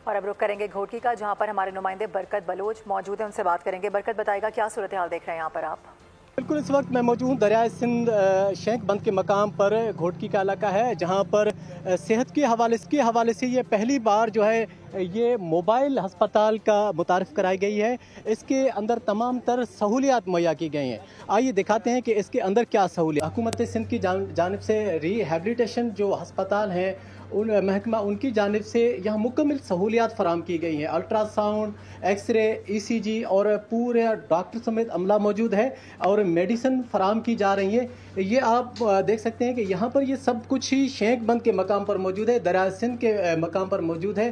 اور اب رخ کریں گے گھوٹکی کا، جہاں پر ہمارے نمائندے برکت بلوچ موجود ہیں، ان سے بات کریں گے۔ برکت بتائے گا کیا صورتحال دیکھ رہے ہیں یہاں پر آپ؟ بالکل، اس وقت میں موجود ہوں دریائے سندھ شینک بند کے مقام پر، گھوٹکی کا علاقہ ہے، جہاں پر صحت کے حوالے سے یہ پہلی بار جو ہے یہ موبائل ہسپتال کا متعارف کرائی گئی ہے۔ اس کے اندر تمام تر سہولیات مہیا کی گئی ہیں۔ آئیے دکھاتے ہیں کہ اس کے اندر کیا سہولیات۔ حکومت سندھ کی جانب سے ری ہیبلیٹیشن جو ہسپتال ہیں محکمہ، ان کی جانب سے یہاں مکمل سہولیات فراہم کی گئی ہیں۔ الٹرا ساؤنڈ، ایکس رے، ای سی جی اور پورے ڈاکٹر سمیت عملہ موجود ہے اور میڈیسن فراہم کی جا رہی ہیں۔ یہ آپ دیکھ سکتے ہیں کہ یہاں پر یہ سب کچھ ہی شینک بند کے مقام پر موجود ہے، دریائے سندھ کے مقام پر موجود ہے،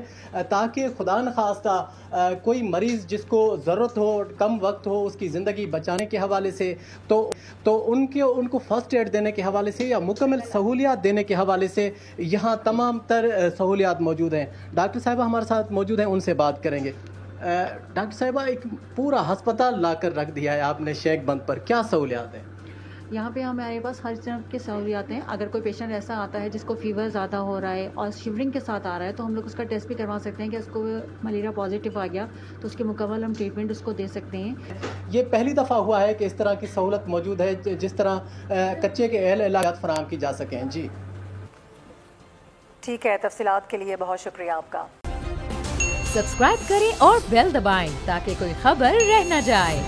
تاکہ خدا نخواستہ کوئی مریض جس کو ضرورت ہو، کم وقت ہو، اس کی زندگی بچانے کے حوالے سے تو ان کو فرسٹ ایڈ دینے کے حوالے سے یا مکمل سہولیات دینے کے حوالے سے یہاں تمام تر سہولیات موجود ہیں۔ ڈاکٹر صاحبہ ہمارے ساتھ موجود ہیں، ان سے بات کریں گے۔ ڈاکٹر صاحبہ، ایک پورا ہسپتال لا کر رکھ دیا ہے آپ نے شینک بند پر، کیا سہولیات ہیں؟ یہاں پہ ہمارے پاس ہر طرح کی سہولیات ہیں۔ اگر کوئی پیشنٹ ایسا آتا ہے جس کو فیور زیادہ ہو رہا ہے اور شیورنگ کے ساتھ آ رہا ہے تو ہم لوگ اس کا ٹیسٹ بھی کروا سکتے ہیں کہ اس کو ملیریا پازیٹیو آ گیا تو اس کی مکمل ہم ٹریٹمنٹ اس کو دے سکتے ہیں۔ یہ پہلی دفعہ ہوا ہے کہ اس طرح کی سہولت موجود ہے جس طرح کچے کے اہل علاقات فراہم کی جا سکیں۔ جی ٹھیک ہے، تفصیلات کے لیے بہت شکریہ آپ کا۔ سبسکرائب کریں اور بیل دبائیں تاکہ کوئی خبر رہ نہ جائے۔